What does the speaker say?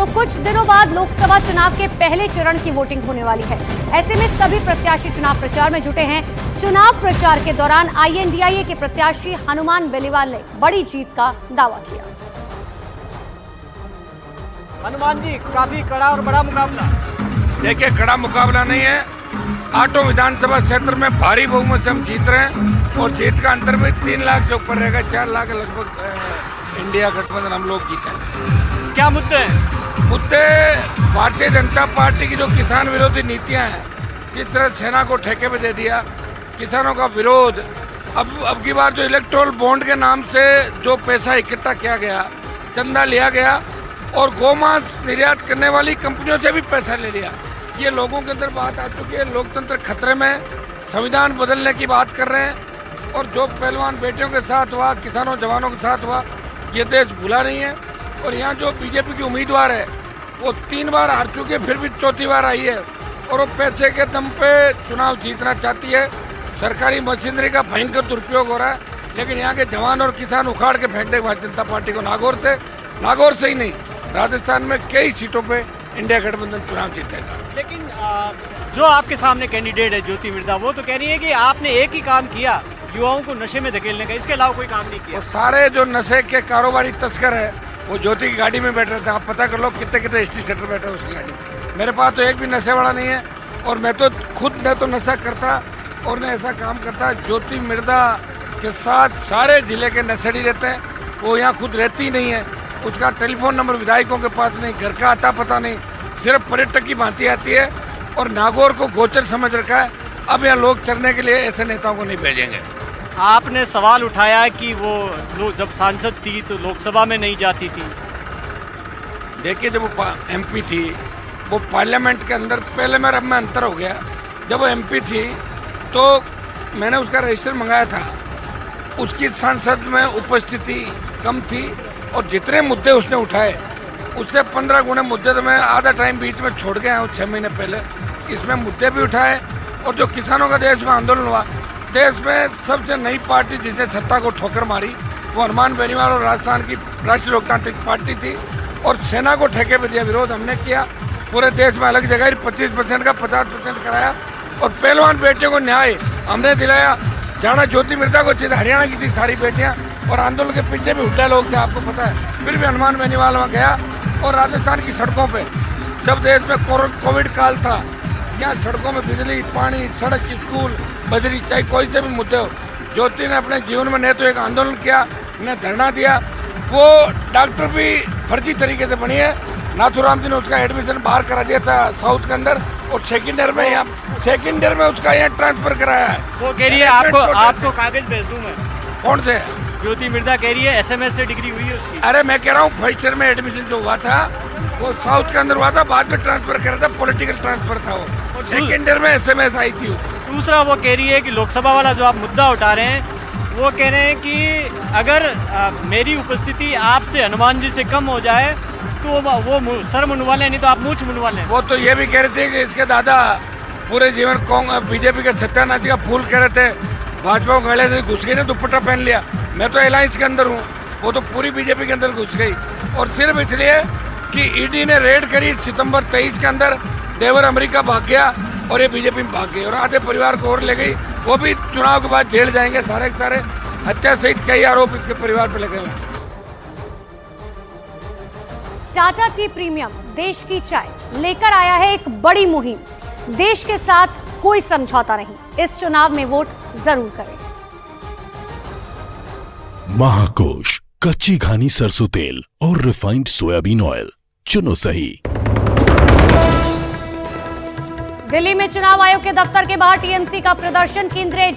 तो कुछ दिनों बाद लोकसभा चुनाव के पहले चरण की वोटिंग होने वाली है। ऐसे में सभी प्रत्याशी चुनाव प्रचार में जुटे हैं। चुनाव प्रचार के दौरान आईएनडीआईए के प्रत्याशी हनुमान बेनीवाल ने बड़ी जीत का दावा किया। हनुमान जी, काफी कड़ा और बड़ा मुकाबला। देखिए, कड़ा मुकाबला नहीं है। 8 विधानसभा क्षेत्र में भारी बहुमत से हम जीत रहे हैं और जीत का अंतर भी 3 लाख से ऊपर रहेगा। 4 लाख लगभग इंडिया गठबंधन हम लोग जीते। क्या मुद्दे हैं? मुद्दे भारतीय जनता पार्टी की जो किसान विरोधी नीतियां हैं, जिस तरह सेना को ठेके पे दे दिया, किसानों का विरोध, अब की बार जो इलेक्ट्रोल बॉन्ड के नाम से जो पैसा इकट्ठा किया गया, चंदा लिया गया और गोमांस निर्यात करने वाली कंपनियों से भी पैसा ले लिया, ये लोगों के अंदर बात आ चुकी है। लोकतंत्र खतरे में, संविधान बदलने की बात कर रहे हैं और जो पहलवान बेटियों के साथ हुआ, किसानों जवानों के साथ हुआ, ये देश भूला नहीं है। और यहाँ जो बीजेपी की उम्मीदवार है वो 3 बार हार चुकी है, फिर भी 4थी बार आई है और वो पैसे के दम पे चुनाव जीतना चाहती है। सरकारी मशीनरी का भयंकर दुरुपयोग हो रहा है, लेकिन यहाँ के जवान और किसान उखाड़ के फेंक दे भारतीय जनता पार्टी को। नागौर से ही नहीं, राजस्थान में कई सीटों पे इंडिया गठबंधन चुनाव जीतेगा। लेकिन जो आपके सामने कैंडिडेट है ज्योति मिर्धा, वो तो कह रही है कि आपने एक ही काम किया, युवाओं को नशे में धकेलने का, इसके अलावा कोई काम नहीं किया। सारे जो नशे के कारोबारी तस्कर है वो ज्योति की गाड़ी में बैठ रहे थे। आप पता कर लो कितने कितने एसटी सेंटर बैठे उसकी गाड़ी में। मेरे पास तो एक भी नशे वाला नहीं है और मैं तो खुद न तो नशा करता और न ऐसा काम करता। ज्योति मिर्धा के साथ सारे जिले के नशेड़ी रहते हैं। वो यहाँ खुद रहती ही नहीं है, उसका टेलीफोन नंबर विधायकों के पास नहीं, घर का आता पता नहीं, सिर्फ पर्यटक की भांति आती है और नागौर को गोचर समझ रखा है। अब यहाँ लोग चढ़ने के लिए ऐसे नेताओं को नहीं भेजेंगे। आपने सवाल उठाया कि वो जब सांसद थी तो लोकसभा में नहीं जाती थी। देखिए, जब वो एमपी थी, वो पार्लियामेंट के अंदर, पहले मेरा में अंतर हो गया। जब वो एमपी थी तो मैंने उसका रजिस्टर मंगाया था, उसकी संसद में उपस्थिति कम थी और जितने मुद्दे उसने उठाए उससे 15 गुने मुद्दे तो मैं आधा टाइम बीच में छोड़ गया हूँ 6 महीने पहले। इसमें मुद्दे भी उठाए और जो किसानों का देश में आंदोलन हुआ, देश में सबसे नई पार्टी जिसने सत्ता को ठोकर मारी वो हनुमान बेनीवाल और राजस्थान की राष्ट्रीय लोकतांत्रिक पार्टी थी और सेना को ठेके पे दिया। विरोध हमने किया, पूरे देश में अलग जगह 25% का 50% कराया और पहलवान बेटियों को न्याय हमने दिलाया। जाना ज्योति मिर्धा को हरियाणा की थी सारी बेटियां और आंदोलन के पीछे भी उल्टे लोग थे, आपको पता है। फिर भी हनुमान बेनीवाल वहाँ गया और राजस्थान की सड़कों पे, जब देश में कोविड काल था, यहाँ सड़कों में बिजली, पानी, सड़क, स्कूल, बजरी, चाहे कोई से भी मुद्दे हो, ज्योति ने अपने जीवन में न तो एक आंदोलन किया, न धरना दिया। वो डॉक्टर भी फर्जी तरीके से बनी है। नाथुराम जी ने उसका एडमिशन बाहर करा दिया था साउथ के अंदर और सेकेंड ईयर में उसका यहाँ ट्रांसफर कराया है। वो कह रही है आपको कागज भेज दूं मैं। कौन से? ज्योति मिर्धा कह रही है SMS से डिग्री हुई है उसकी। अरे मैं कह रहा हूँ फर्स्ट ईयर में एडमिशन जो हुआ था वो साउथ के अंदर हुआ था, बाद में ट्रांसफर करा था, पॉलिटिकल ट्रांसफर था वो। सेकेंड ईयर में SMS आई थी। दूसरा वो कह रही है कि लोकसभा वाला जो आप मुद्दा उठा रहे हैं, वो कह रहे हैं कि अगर मेरी उपस्थिति आपसे हनुमान जी से कम हो जाए तो वो सर मुंडवा लें, नहीं तो आप मूंछ मुंडवा लें। वो तो ये भी कह रहे थे कि इसके दादा पूरे जीवन बीजेपी के सत्यानाथ का फूल कह रहे थे, भाजपा को गले से घुस गई ना, दुपट्टा पहन लिया। मैं तो अलायंस के अंदर हूँ, वो तो पूरी बीजेपी के अंदर घुस गई और सिर्फ इसलिए कि ईडी ने रेड करी सितंबर 23 के अंदर, देवर अमेरिका भाग गया और ये बीजेपी में भाग गई और आधे परिवार को और ले गई। वो भी चुनाव के बाद जेल जाएंगे सारे के सारे। हत्या सहित कई आरोप इसके परिवार पर लगे हुए। टाटा टी प्रीमियम देश की चाय लेकर आया है एक बड़ी मुहिम। देश के साथ कोई समझौता नहीं, इस चुनाव में वोट जरूर करें। महाकोश, कच्ची घानी सरसों तेल और रिफाइंड सोयाबीन ऑयल, चुनो सही। दिल्ली में चुनाव आयोग के दफ्तर के बाहर टीएमसी का प्रदर्शन। केंद्रीय